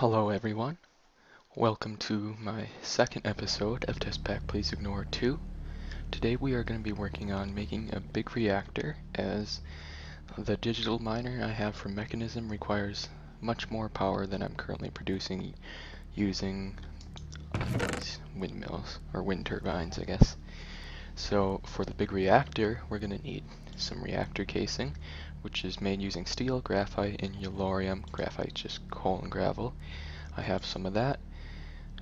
Hello everyone, welcome to my second episode of Test Pack Please Ignore 2. Today we are going to be working on making a big reactor, as the digital miner I have from Mechanism requires much more power than I'm currently producing using these windmills, or wind turbines I guess. So for the big reactor we're going to need some reactor casing, which is made using steel, graphite, and yellorium. Graphite just coal and gravel. I have some of that.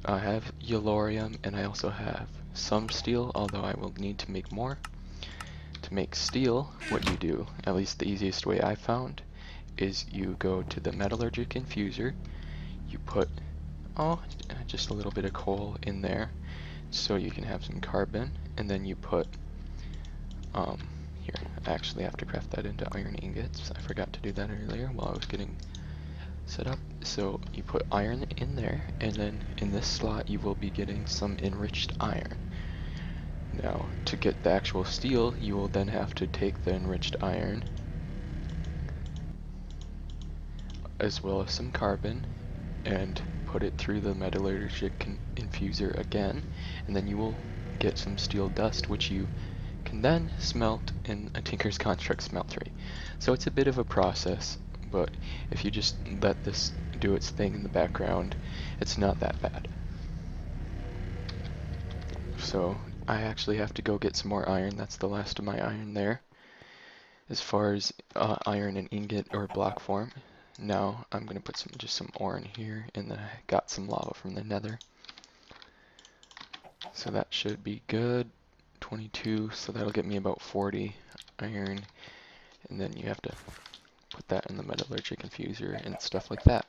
I have yellorium, and I also have some steel, although I will need to make more. To make steel, what you do, at least the easiest way I found, is you go to the metallurgic infuser, you put, just a little bit of coal in there, so you can have some carbon, and then you put, here, I actually have to craft that into iron ingots. I forgot to do that earlier while I was getting set up. So you put iron in there, and then in this slot you will be getting some enriched iron. Now to get the actual steel, you will then have to take the enriched iron as well as some carbon and put it through the metallurgic infuser again, and then you will get some steel dust, which you can then smelt in a Tinker's Construct smeltery. So it's a bit of a process, but if you just let this do its thing in the background, it's not that bad. So I actually have to go get some more iron. That's the last of my iron there. As far as iron in ingot or block form, now I'm going to put just some ore in here, and then I got some lava from the nether. So that should be good. 22, so that'll get me about 40 iron, and then you have to put that in the metallurgic infuser and stuff like that.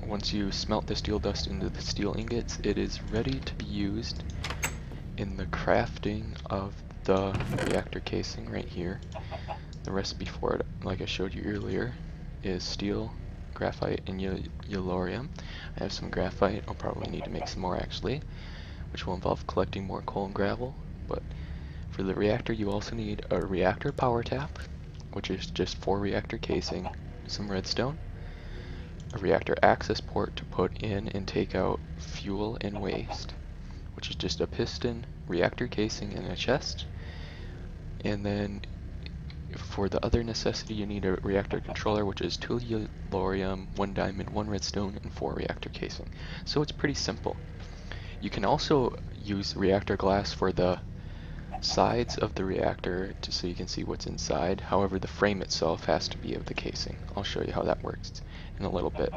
Once you smelt the steel dust into the steel ingots, it is ready to be used in the crafting of the reactor casing right here. The recipe for it, like I showed you earlier, is steel, graphite, and yellorium. I have some graphite. I'll probably need to make some more actually, which will involve collecting more coal and gravel. But for the reactor, you also need a reactor power tap, which is just for reactor casing, some redstone, a reactor access port to put in and take out fuel and waste, which is just a piston, reactor casing, and a chest. And then for the other necessity, you need a reactor controller, which is 2 yellorium, 1 diamond, 1 redstone, and 4 reactor casing. So it's pretty simple. You can also use reactor glass for the sides of the reactor so you can see what's inside. However, the frame itself has to be of the casing. I'll show you how that works in a little bit.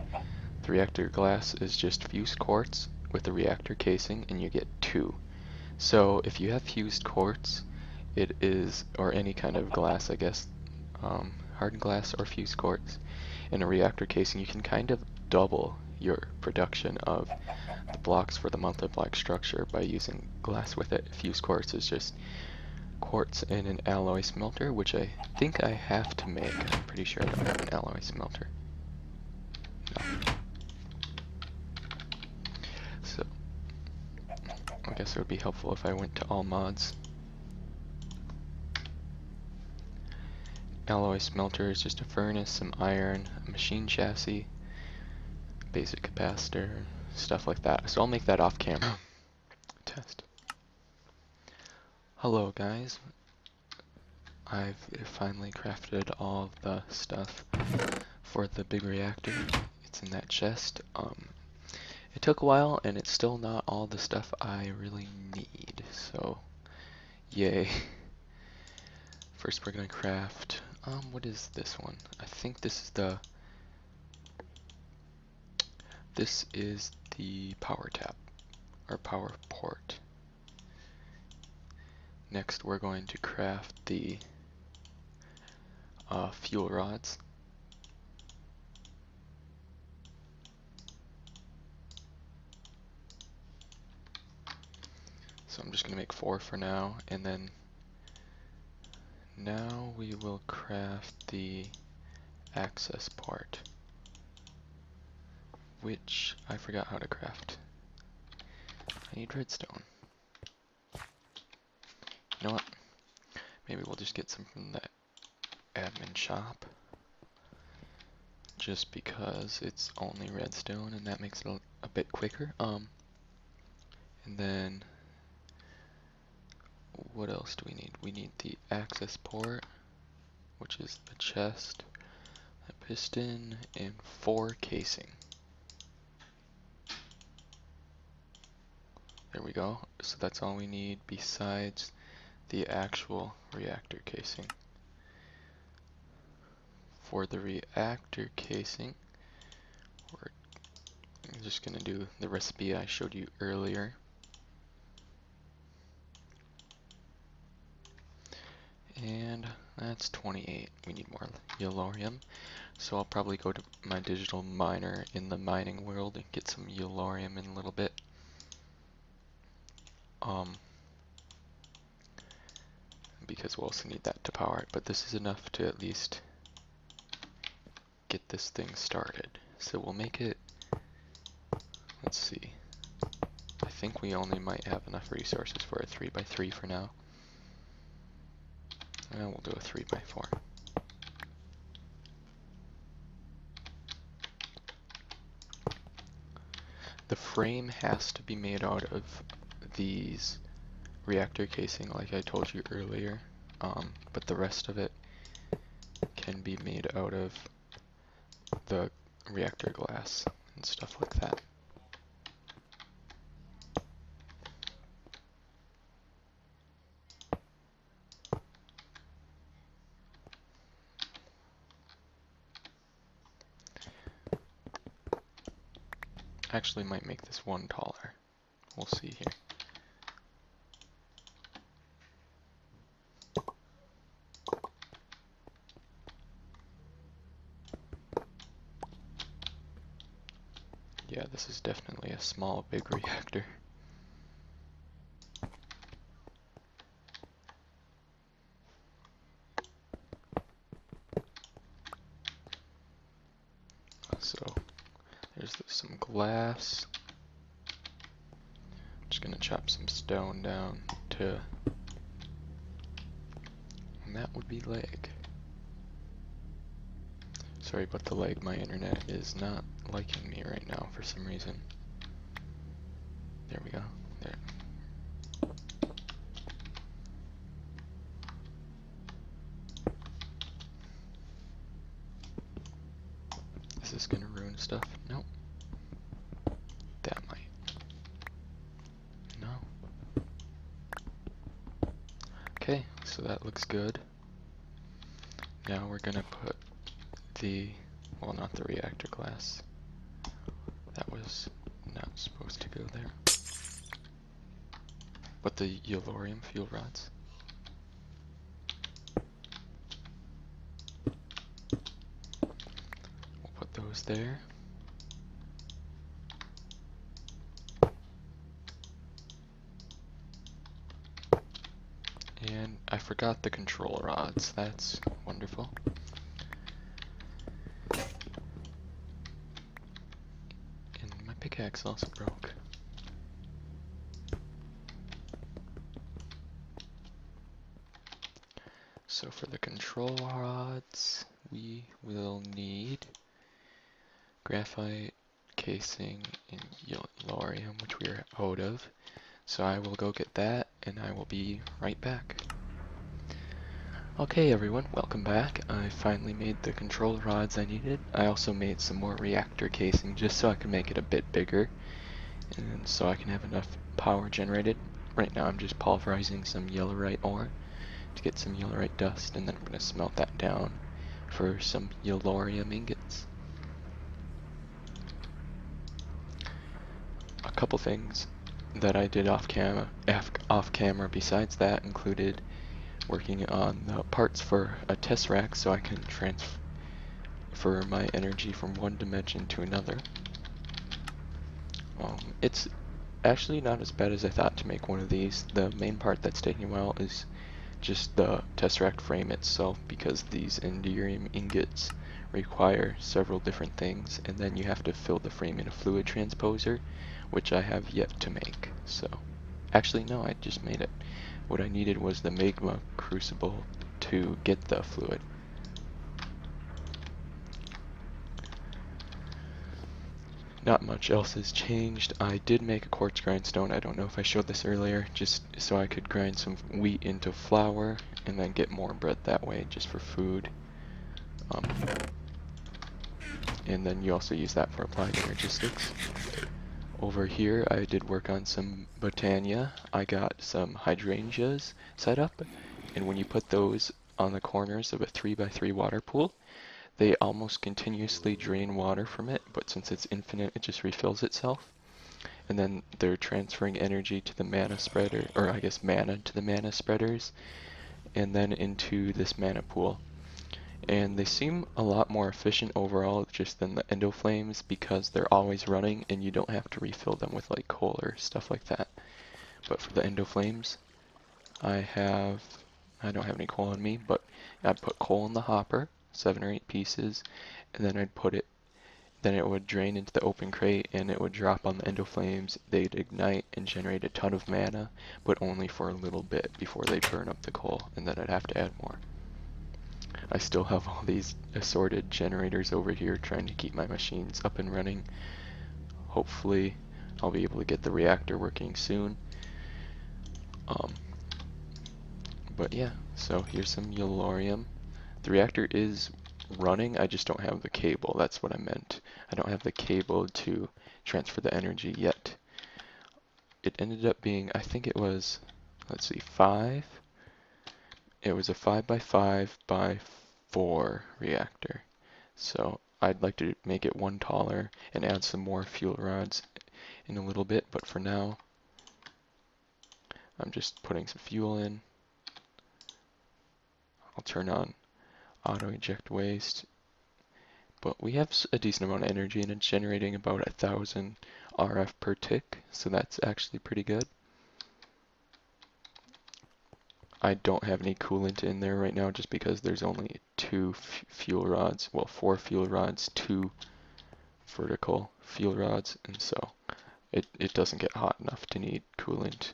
The reactor glass is just fused quartz with the reactor casing, and you get 2. So if you have fused quartz, it is, or any kind of glass I guess, hardened glass or fused quartz, in a reactor casing, you can kind of double your production of the blocks for the multi-block structure by using glass with it. Fused quartz is just quartz in an alloy smelter, which I think I have to make. I'm pretty sure I don't have an alloy smelter. No. So I guess it would be helpful if I went to all mods. Alloy smelter is just a furnace, some iron, a machine chassis, basic capacitor, stuff like that. So I'll make that off camera. Test. Hello guys. I've finally crafted all the stuff for the big reactor. It's in that chest. It took a while, and it's still not all the stuff I really need, so yay. First we're gonna craft, what is this one? I think this is the power tap, or power port. Next we're going to craft the fuel rods. So I'm just going to make 4 for now, and then now we will craft the access port, which I forgot how to craft. I need redstone. You know what? Maybe we'll just get some from that admin shop, just because it's only redstone and that makes it a bit quicker. And then what else do we need? We need the access port, which is a chest, a piston, and 4 casing. There we go. So that's all we need besides the actual reactor casing. For the reactor casing, we're just going to do the recipe I showed you earlier. And that's 28. We need more yellorium. So I'll probably go to my digital miner in the mining world and get some yellorium in a little bit. Because we'll also need that to power it, but this is enough to at least get this thing started. So we'll make it, let's see, I think we only might have enough resources for a 3x3 for now. And we'll do a 3x4. The frame has to be made out of these reactor casing like I told you earlier, but the rest of it can be made out of the reactor glass and stuff like that. Actually might make this one taller. We'll see here. Yeah, this is definitely a small, big reactor. So, there's some glass. I'm just gonna chop some stone down to, and that would be leg. Sorry about the lag, my internet is not liking me right now for some reason. There we go. There. Is this gonna ruin stuff? Nope. That might. No. Okay, so that looks good. Now we're gonna put the, well, not the reactor glass. That was not supposed to go there. But the yellorium fuel rods. We'll put those there. And I forgot the control rods. That's wonderful. And my pickaxe also broke. So for the control rods, we will need graphite, casing, and yellorium, which we are out of. So I will go get that, and I will be right back. Okay everyone, welcome back. I finally made the control rods I needed. I also made some more reactor casing just so I can make it a bit bigger, and so I can have enough power generated. Right now I'm just pulverizing some yellorite ore to get some yellorite dust, and then I'm going to smelt that down for some yellorium ingots. A couple things that I did off camera besides that included working on the parts for a tesseract so I can transfer my energy from one dimension to another. It's actually not as bad as I thought to make one of these. The main part that's taking a while is just the tesseract frame itself, because these enderium ingots require several different things, and then you have to fill the frame in a fluid transposer, which I have yet to make. So actually no, I just made it. What I needed was the magma crucible to get the fluid. not much else has changed. I did make a quartz grindstone. I don't know if I showed this earlier, just so I could grind some wheat into flour and then get more bread that way, just for food. And then you also use that for applied energistics. Over here, I did work on some botania. I got some hydrangeas set up, and when you put those on the corners of a 3x3 water pool, they almost continuously drain water from it, but since it's infinite, it just refills itself. And then they're transferring energy to the mana spreader, or I guess mana to the mana spreaders, and then into this mana pool. And they seem a lot more efficient overall just than the endo flames because they're always running and you don't have to refill them with like coal or stuff like that. But for the endo flames, I don't have any coal on me, but I'd put coal in the hopper, 7 or 8 pieces, and then then it would drain into the open crate and it would drop on the endo flames. They'd ignite and generate a ton of mana, but only for a little bit before they burn up the coal, and then I'd have to add more. I still have all these assorted generators over here trying to keep my machines up and running. Hopefully I'll be able to get the reactor working soon. But yeah, so here's some Yellorium. The reactor is running, I just don't have the cable, that's what I meant. I don't have the cable to transfer the energy yet. It ended up being, I think it was, let's see, 5. It was a 5x5x4 reactor. So I'd like to make it one taller and add some more fuel rods in a little bit, but for now I'm just putting some fuel in. I'll turn on auto eject waste, but we have a decent amount of energy and it's generating about 1,000 RF per tick, so that's actually pretty good. I don't have any coolant in there right now just because there's only 2 fuel rods, well 4 fuel rods, 2 vertical fuel rods, and so it doesn't get hot enough to need coolant.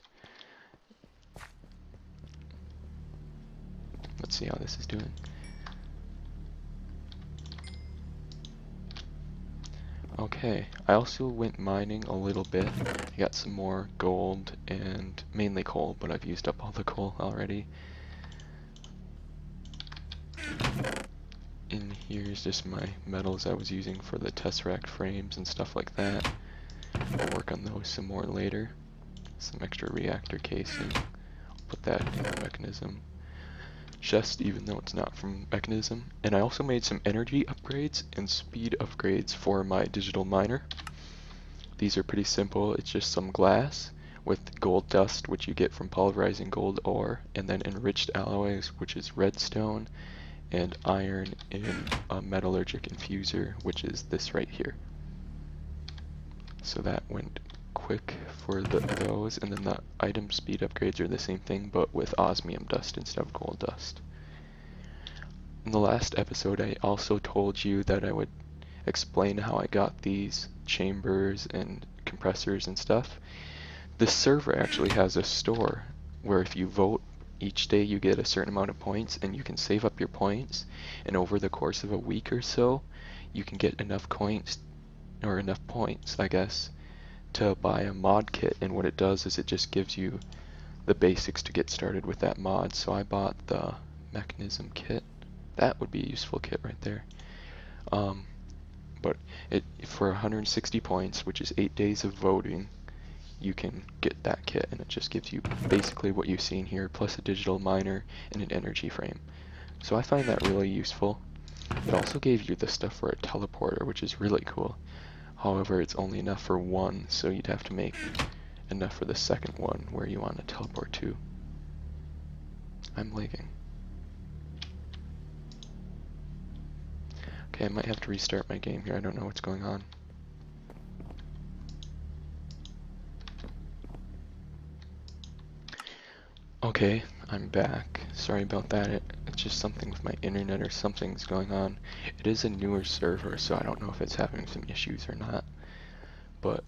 Let's see how this is doing. Okay, I also went mining a little bit. I got some more gold and mainly coal, but I've used up all the coal already. In here is just my metals I was using for the Tesseract frames and stuff like that. I'll work on those some more later. Some extra reactor casing. I'll put that in the mechanism chest, even though it's not from mechanism. And I also made some energy upgrades and speed upgrades for my digital miner. These are pretty simple. It's just some glass with gold dust, which you get from pulverizing gold ore, and then enriched alloys, which is redstone, and iron in a metallurgic infuser, which is this right here. So that went quick for those, and then the item speed upgrades are the same thing, but with osmium dust instead of gold dust. In the last episode, I also told you that I would explain how I got these chambers and compressors and stuff. This server actually has a store where if you vote each day you get a certain amount of points and you can save up your points, and over the course of a week or so you can get enough coins, or enough points I guess, to buy a mod kit. And what it does is it just gives you the basics to get started with that mod. So I bought the mechanism kit. That would be a useful kit right there. But for 160 points, which is 8 days of voting, you can get that kit, and it just gives you basically what you've seen here, plus a digital miner and an energy frame. So I find that really useful. It also gave you the stuff for a teleporter, which is really cool. However, it's only enough for one, so you'd have to make enough for the second one where you want to teleport to. I'm lagging. Okay, I might have to restart my game here. I don't know what's going on. Okay, I'm back. Sorry about that. It's just something with my internet or something's going on. It is a newer server, so I don't know if it's having some issues or not. But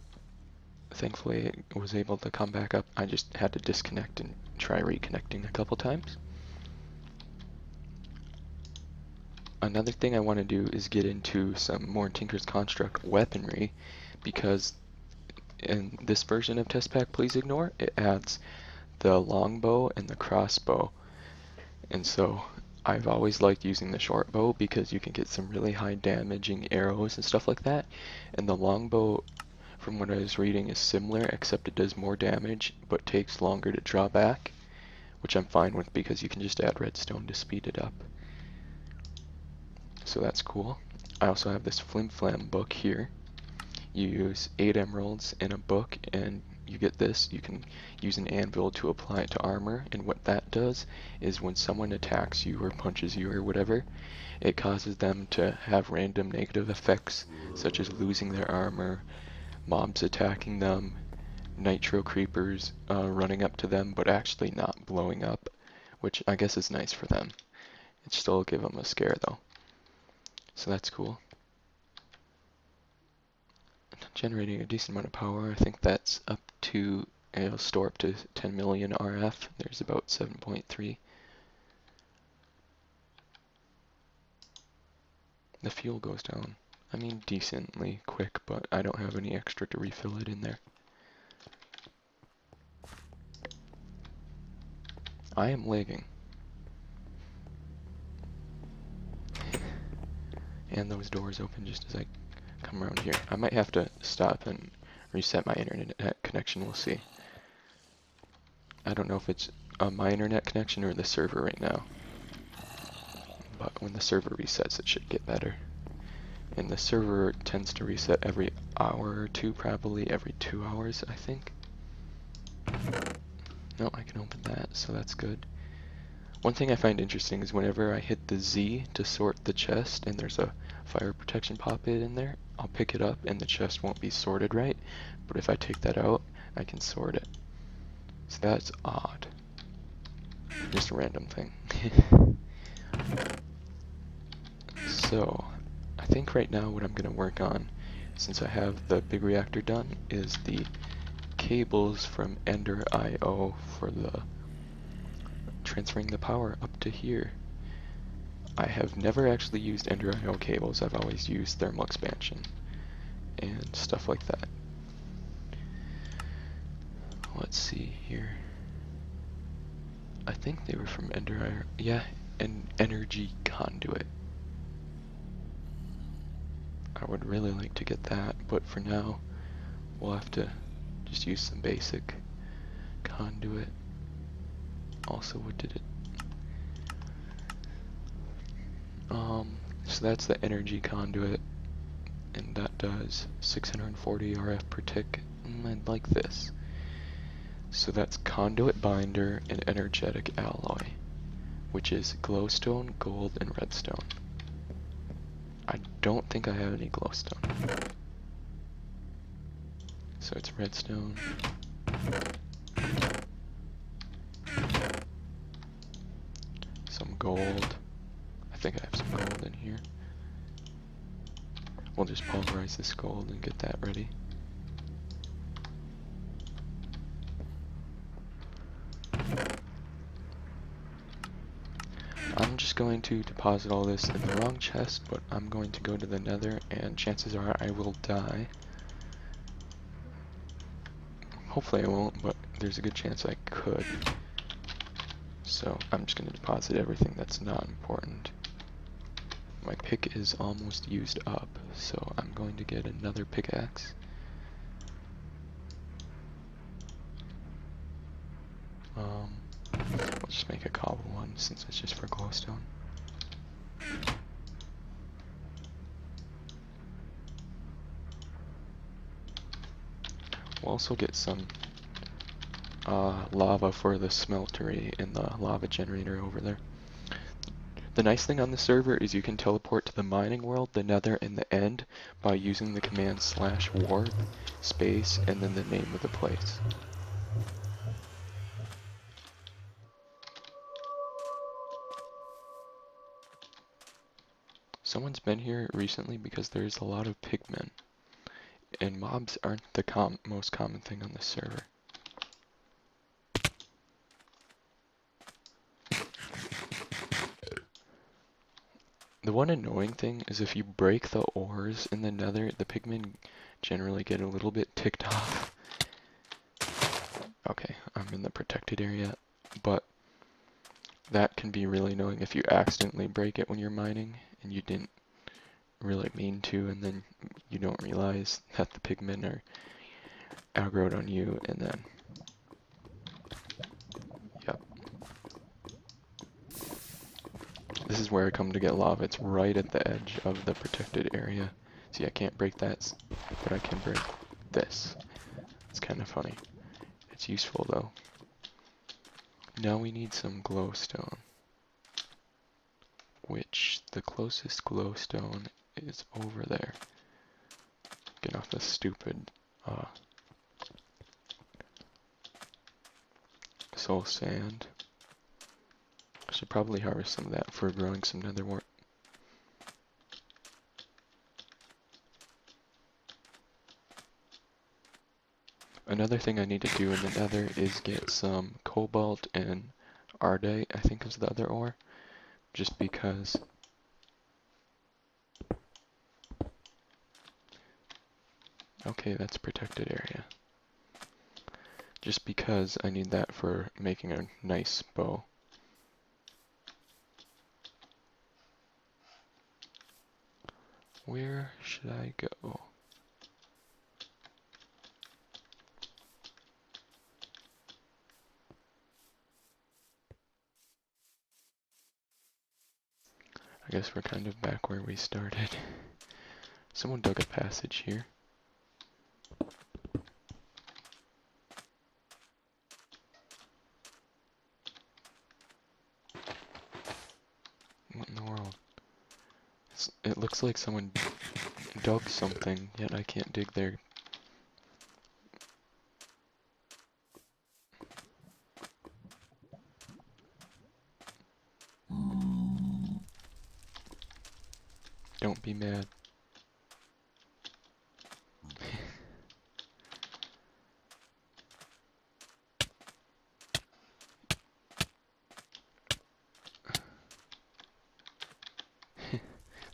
thankfully it was able to come back up. I just had to disconnect and try reconnecting a couple times. another thing I want to do is get into some more Tinker's Construct weaponry, because in this version of Test Pack Please Ignore, it adds the longbow and the crossbow. And so I've always liked using the short bow because you can get some really high damaging arrows and stuff like that. And the longbow, from what I was reading, is similar, except it does more damage but takes longer to draw back, which I'm fine with because you can just add redstone to speed it up. So that's cool. I also have this Flim Flam book here. You use 8 emeralds in a book and you get this. You can use an anvil to apply it to armor, and what that does is when someone attacks you or punches you or whatever, it causes them to have random negative effects, such as losing their armor, mobs attacking them, nitro creepers running up to them but actually not blowing up, which I guess is nice for them. It still give them a scare though. So that's cool. Generating a decent amount of power. I think that's up to, it'll store up to 10 million RF. There's about 7.3. The fuel goes down, I mean, decently quick, but I don't have any extra to refill it in there. I am lagging. And those doors open just as I come around here. I might have to stop and reset my internet connection, we'll see. I don't know if it's my internet connection or the server right now. But when the server resets, it should get better. And the server tends to reset every hour or two, probably every 2 hours, I think. No, I can open that, so that's good. One thing I find interesting is whenever I hit the Z to sort the chest and there's a fire protection pop-it in there, I'll pick it up and the chest won't be sorted right. But if I take that out, I can sort it. So that's odd. Just a random thing. So, I think right now what I'm going to work on, since I have the big reactor done, is the cables from Ender IO for the transferring the power up to here. I have never actually used Ender IO cables. I've always used thermal expansion and stuff like that. Let's see here. I think they were from Ender IO. Yeah, and energy conduit. I would really like to get that, but for now, we'll have to just use some basic conduit. Also, what did it? So that's the energy conduit, and that does 640 RF per tick, and I'd like this. So that's conduit binder and energetic alloy, which is glowstone, gold, and redstone. I don't think I have any glowstone. So it's redstone. Some gold. I think I have some gold in here. We'll just pulverize this gold and get that ready. I'm just going to deposit all this in the wrong chest, but I'm going to go to the nether, and chances are I will die. Hopefully I won't, but there's a good chance I could. So I'm just going to deposit everything that's not important. My pick is almost used up, so I'm going to get another pickaxe. We'll just make a cobble one since it's just for glowstone. We'll also get some lava for the smeltery and the lava generator over there. The nice thing on the server is you can teleport to the mining world, the nether, and the end by using the command /warp, space, and then the name of the place. Someone's been here recently because there's a lot of pigmen, and mobs aren't the most common thing on this server. The one annoying thing is if you break the ores in the nether, the pigmen generally get a little bit ticked off. Okay, I'm in the protected area, but that can be really annoying if you accidentally break it when you're mining and you didn't really mean to, and then you don't realize that the pigmen are aggroed on you, and then, yep. This is where I come to get lava. It's right at the edge of the protected area. See, I can't break that, but I can break this. It's kind of funny. It's useful though. Now we need some glowstone, which the closest glowstone is over there. Get off this stupid soul sand. I should probably harvest some of that for growing some nether wart. Another thing I need to do in the nether is get some cobalt and ardite, I think is the other ore, just because okay, that's protected area. Just because I need that for making a nice bow. Where should I go? I guess we're kind of back where we started. Someone dug a passage here. What in the world? It looks like someone dug something, yet I can't dig there. Don't be mad.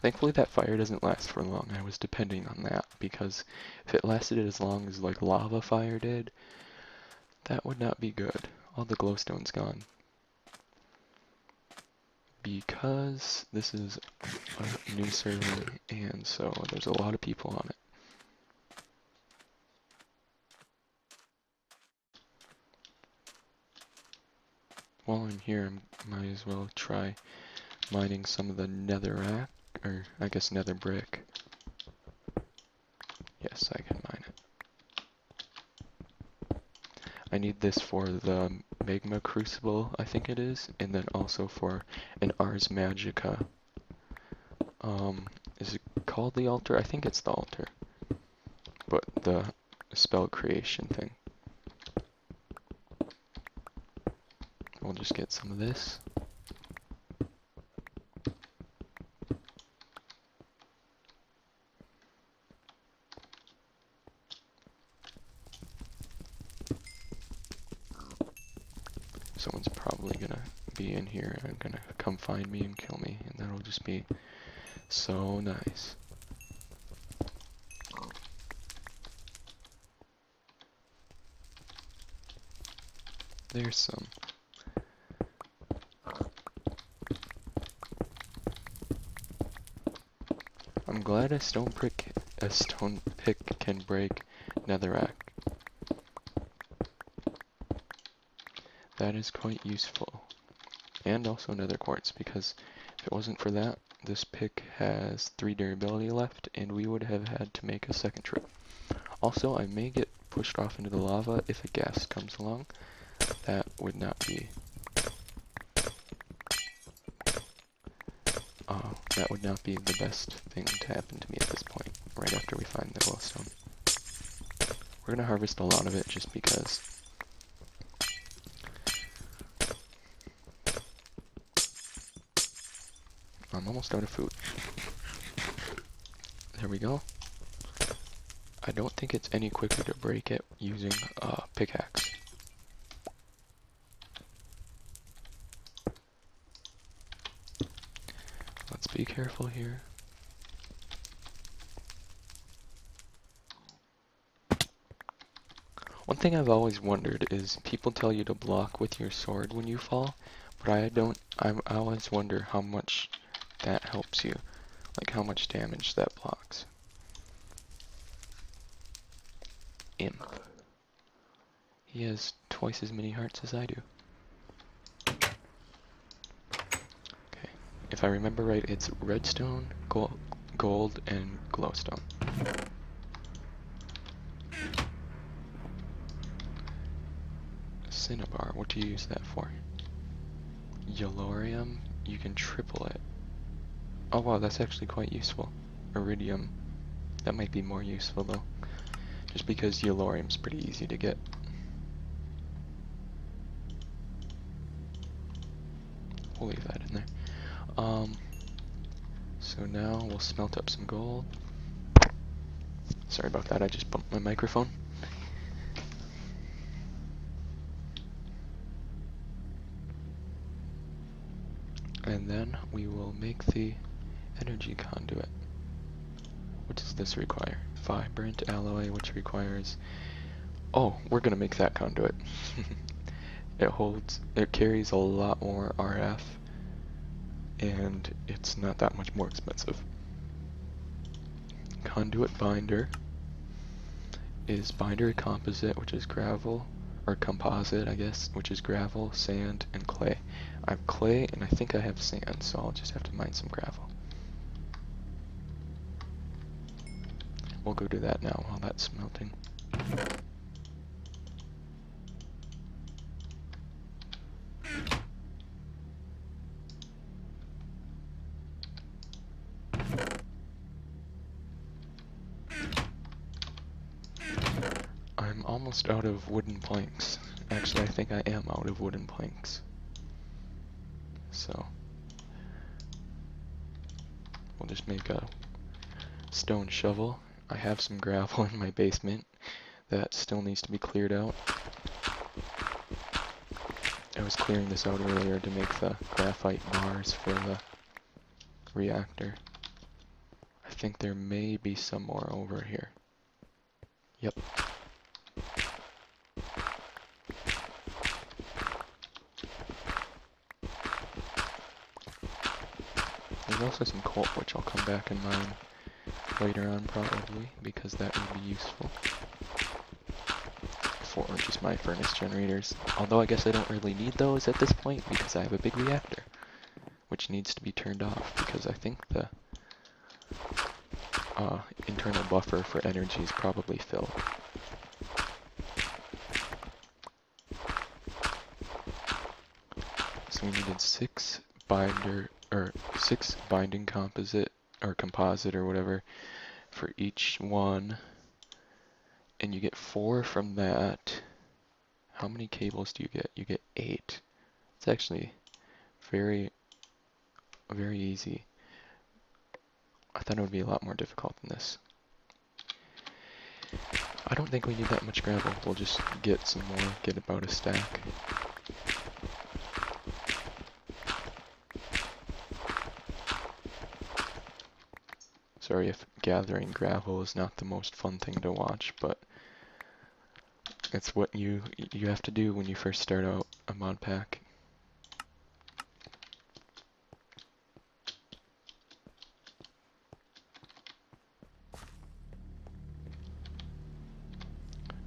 Thankfully that fire doesn't last for long. I was depending on that, because if it lasted as long as like lava fire did, that would not be good. All the glowstone's gone. Because this is a new server, and so there's a lot of people on it. While I'm here, I might as well try mining some of the netherrack, or I guess nether brick. Yes, I can mine it. I need this for the magma crucible, I think it is, and then also for an Ars Magica. Is it called the altar? I think it's the altar. But the spell creation thing. We'll just get some of this. Someone's probably gonna be in here and gonna come find me and kill me, and that'll just be so nice. There's some. I'm glad a stone pick can break netherrack. That is quite useful. And also nether quartz, because if it wasn't for that, this pick has 3 durability left, and we would have had to make a second trip. Also, I may get pushed off into the lava if a ghast comes along. That would not be... that would not be the best thing to happen to me at this point, right after we find the glowstone. We're gonna harvest a lot of it just because. I'm almost out of food. There we go. I don't think it's any quicker to break it using a pickaxe. Let's be careful here. One thing I've always wondered is people tell you to block with your sword when you fall, but I always wonder how much that helps you. Like how much damage that blocks. Imp. He has twice as many hearts as I do. Okay. If I remember right, it's redstone, gold, and glowstone. Cinnabar, what do you use that for? Yellorium, you can triple it. Oh wow, that's actually quite useful. Iridium, that might be more useful though. Just because Yellorium's pretty easy to get. We'll leave that in there. So now we'll smelt up some gold. Sorry about that, I just bumped my microphone. And then we will make the energy conduit. What does this require? Vibrant alloy, which requires... Oh, we're gonna make that conduit. It carries a lot more RF, and it's not that much more expensive. Conduit binder is binder composite, which is gravel, or composite, I guess, which is gravel, sand, and clay. I have clay, and I think I have sand, so I'll just have to mine some gravel. We'll go do that now while that's smelting. I'm almost out of wooden planks. Actually, I think I am out of wooden planks. So, we'll just make a stone shovel. I have some gravel in my basement that still needs to be cleared out. I was clearing this out earlier to make the graphite bars for the reactor. I think there may be some more over here. Yep. There's also some coal, which I'll come back and mine later on probably, because that would be useful for just my furnace generators. Although I guess I don't really need those at this point because I have a big reactor, which needs to be turned off because I think the internal buffer for energy is probably filled. So we needed 6 binding composite or whatever for each one, and you get 4 from that. How many cables do you get? You get 8. It's actually very easy. I thought it would be a lot more difficult than this. I don't think we need that much gravel. We'll just get some more, get about a stack. Sorry if gathering gravel is not the most fun thing to watch, but it's what you have to do when you first start out a mod pack.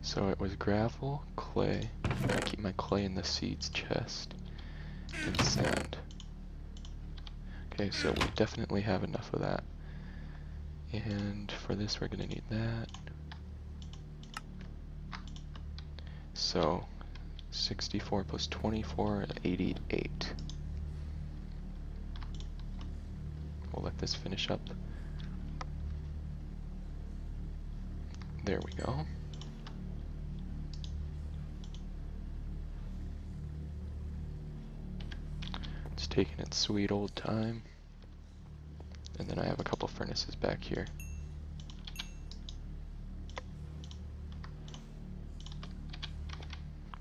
So it was gravel, clay, and I keep my clay in the seeds chest, and sand. Okay, so we definitely have enough of that. And for this we're gonna need that. So 64 plus 24, 88. We'll let this finish up. There we go. It's taking its sweet old time. And then I have a couple furnaces back here.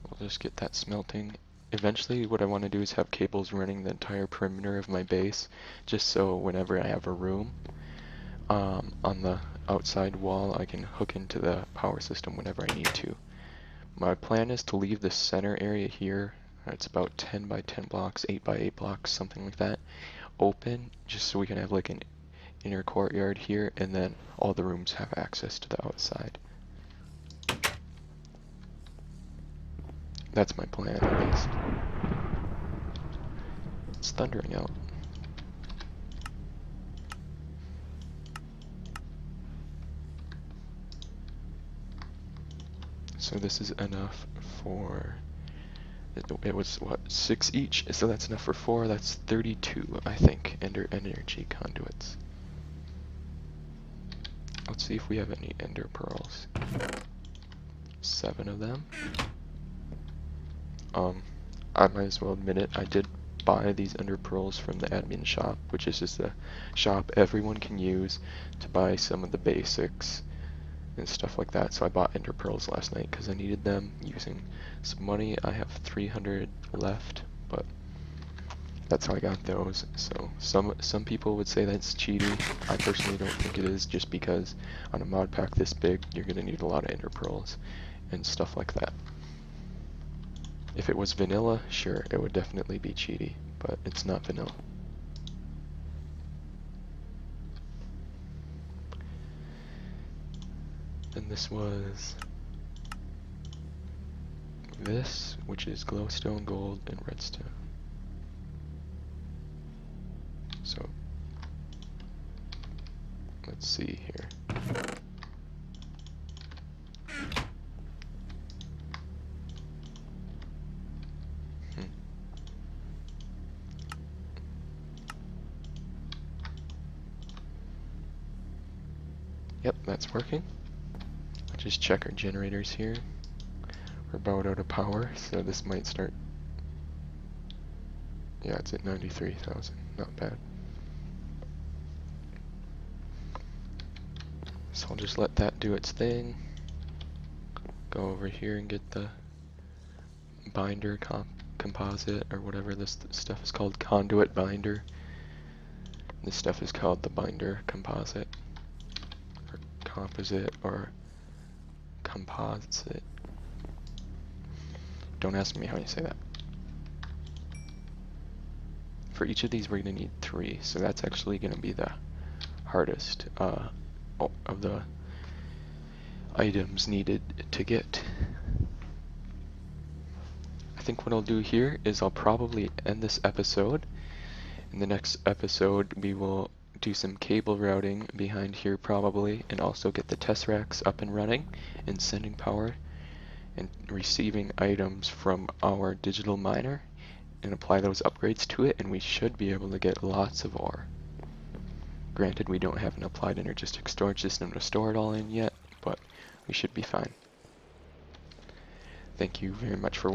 We'll just get that smelting. eventually what I want to do is have cables running the entire perimeter of my base, just so whenever I have a room on the outside wall, I can hook into the power system whenever I need to. My plan is to leave the center area here, it's about 10 by 10 blocks, 8 by 8 blocks, something like that, open, just so we can have like an inner courtyard here, and then all the rooms have access to the outside. That's my plan, at least. It's thundering out. So this is enough for, it was what, 6 each? So that's enough for 4, that's 32, I think, energy conduits. Let's see if we have any ender pearls. 7 of them. I might as well admit it, I did buy these ender pearls from the admin shop, which is just a shop everyone can use to buy some of the basics and stuff like that. So I bought ender pearls last night because I needed them using some money. I have 300 left, but that's how I got those. So some people would say that's cheating. I personally don't think it is, just because on a mod pack this big, you're gonna need a lot of ender pearls and stuff like that. If it was vanilla, sure, it would definitely be cheaty, but it's not vanilla. And this was this, which is glowstone, gold, and redstone. So let's see here. Yep, that's working. I'll just check our generators here. We're about out of power, so this might start. Yeah, it's at 93,000, not bad. So I'll just let that do its thing. Go over here and get the binder composite, or whatever this stuff is called, conduit binder. This stuff is called the binder composite, or composite, or composite. Don't ask me how you say that. For each of these we're going to need 3, so that's actually going to be the hardest of the items needed to get. I think what I'll do here is I'll probably end this episode. In the next episode we will do some cable routing behind here probably, and also get the Tesseracts up and running and sending power and receiving items from our digital miner, and apply those upgrades to it, and we should be able to get lots of ore. Granted, we don't have an applied energistic storage system to store it all in yet, but we should be fine. Thank you very much for watching.